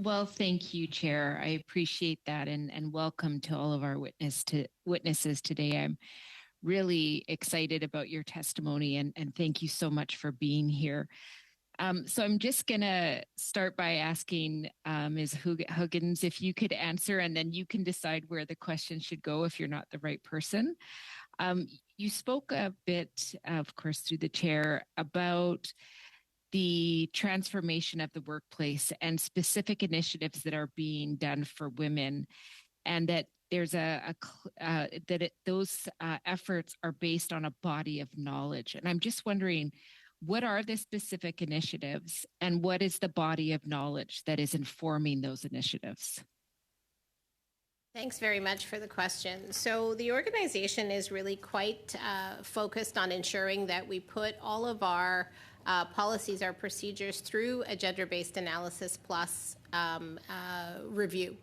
Well, thank you, Chair. I appreciate that, and welcome to all of our witnesses today. I'm really excited about your testimony, and thank you so much for being here. So I'm just going to start by asking Ms. Huggins if you could answer, and then you can decide where the question should go if you're not the right person. Um, you spoke a bit, of course, through the chair about the transformation of the workplace and specific initiatives that are being done for women, and that there's those efforts are based on a body of knowledge. And I'm just wondering, what are the specific initiatives, and what is the body of knowledge that is informing those initiatives? Thanks very much for the question. So the organization is really quite focused on ensuring that we put all of our policies, our procedures through a gender-based analysis plus review.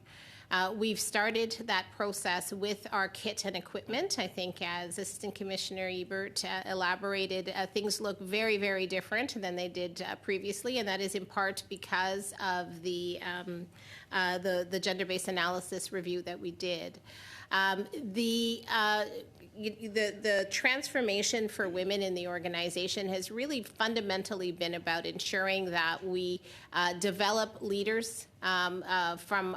We've started that process with our kit and equipment. I think as Assistant Commissioner Ebert elaborated, things look very, very different than they did previously, and that is in part because of the gender-based analysis review that we did. The transformation for women in the organization has really fundamentally been about ensuring that we develop leaders from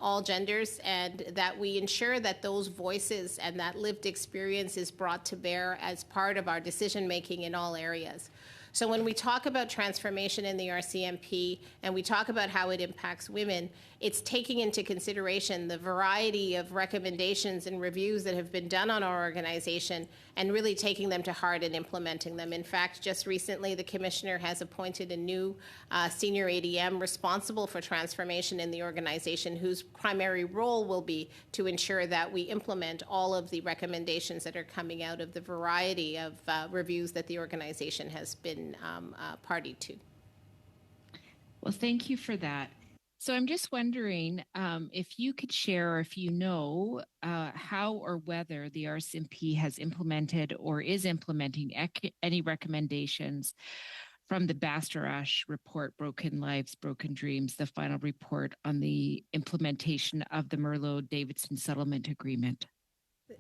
all genders, and that we ensure that those voices and that lived experience is brought to bear as part of our decision making in all areas. So when we talk about transformation in the RCMP and we talk about how it impacts women, it's taking into consideration the variety of recommendations and reviews that have been done on our organization and really taking them to heart and implementing them. In fact, just recently, the Commissioner has appointed a new senior ADM responsible for transformation in the organization, whose primary role will be to ensure that we implement all of the recommendations that are coming out of the variety of reviews that the organization has been party to. Well, thank you for that. So I'm just wondering if you could share, if you know, how or whether the RCMP has implemented or is implementing any recommendations from the Bastarache report, Broken Lives, Broken Dreams, the final report on the implementation of the Merlo-Davidson settlement agreement.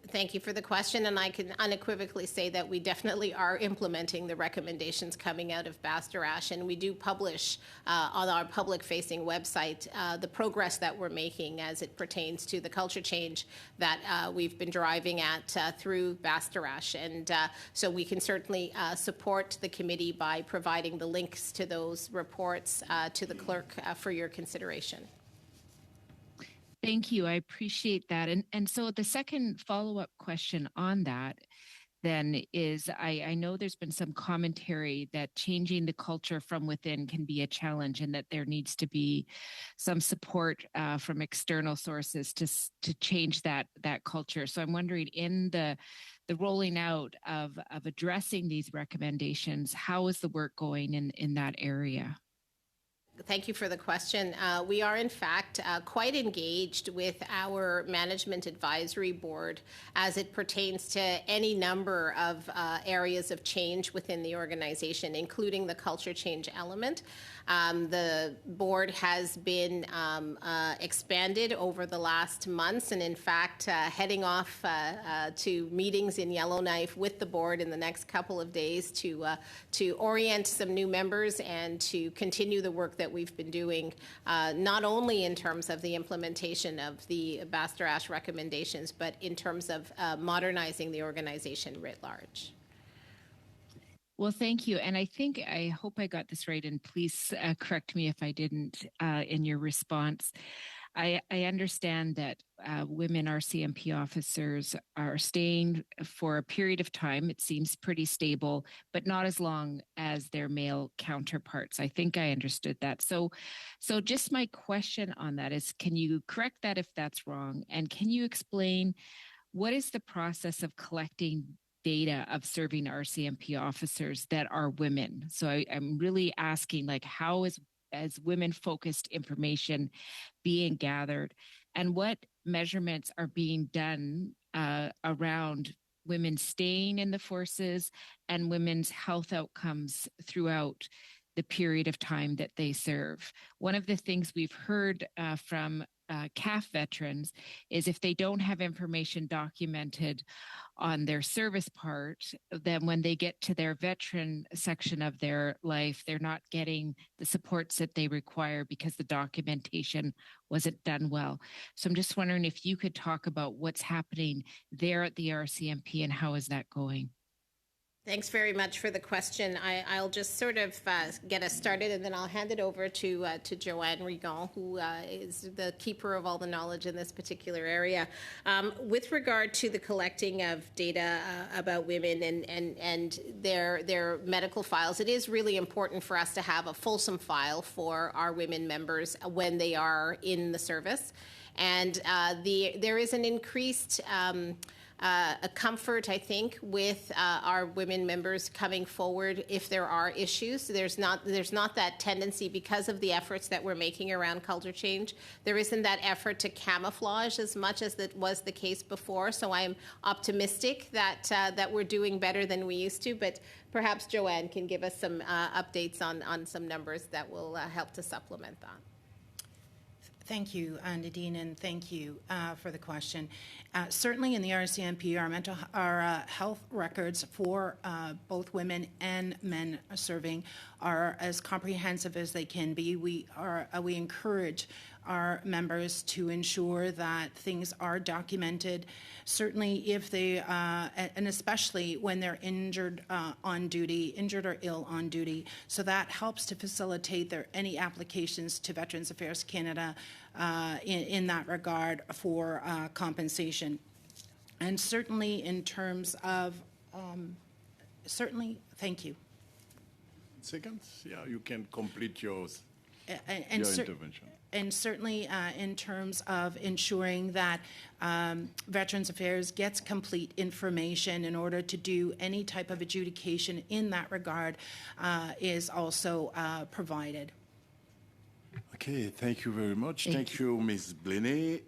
Thank you for the question, and I can unequivocally say that we definitely are implementing the recommendations coming out of Bastarache, and we do publish on our public-facing website the progress that we're making as it pertains to the culture change that we've been driving at through Bastarache, and so we can certainly support the committee by providing the links to those reports to the clerk for your consideration. Thank you. I appreciate that. And so the second follow-up question on that then is, I know there's been some commentary that changing the culture from within can be a challenge, and that there needs to be some support from external sources to change that culture. So I'm wondering, in the rolling out of addressing these recommendations, how is the work going in that area? Thank you for the question. We are, in fact, quite engaged with our Management Advisory Board as it pertains to any number of areas of change within the organization, including the culture change element. The board has been expanded over the last months, and in fact, heading off to meetings in Yellowknife with the board in the next couple of days to orient some new members and to continue the work that we've been doing, not only in terms of the implementation of the Bastarache recommendations, but in terms of modernizing the organization writ large. Well, thank you. And I hope I got this right, and please correct me if I didn't in your response. I understand that women RCMP officers are staying for a period of time. It seems pretty stable, but not as long as their male counterparts. I think I understood that. So just my question on that is, can you correct that if that's wrong? And can you explain what is the process of collecting data of serving RCMP officers that are women? So I'm really asking, like, how is as women-focused information being gathered, and what measurements are being done around women staying in the forces and women's health outcomes throughout the period of time that they serve. One of the things we've heard from CAF veterans is if they don't have information documented on their service part, then when they get to their veteran section of their life, they're not getting the supports that they require because the documentation wasn't done well. So I'm just wondering if you could talk about what's happening there at the RCMP and how is that going? Thanks very much for the question. I'll just sort of get us started, and then I'll hand it over to Joanne Rigon, who is the keeper of all the knowledge in this particular area. With regard to the collecting of data about women and their medical files, it is really important for us to have a fulsome file for our women members when they are in the service. And there is an increased a comfort, I think, with our women members coming forward if there are issues. There's not that tendency because of the efforts that we're making around culture change. There isn't that effort to camouflage as much as that was the case before. So I'm optimistic that that we're doing better than we used to. But perhaps Joanne can give us some updates on some numbers that will help to supplement that. Thank you, Nadine, and thank you for the question. Certainly in the RCMP, our health records for both women and men serving are as comprehensive as they can be. We encourage our members to ensure that things are documented, certainly if they, and especially when they're injured or ill on duty. So that helps to facilitate any applications to Veterans Affairs Canada in that regard for compensation. And certainly in terms of, thank you. Seconds? Yeah, you can complete your intervention. And certainly in terms of ensuring that Veterans Affairs gets complete information in order to do any type of adjudication in that regard is also provided. Okay, thank you very much. Thank you, Ms. Blaney.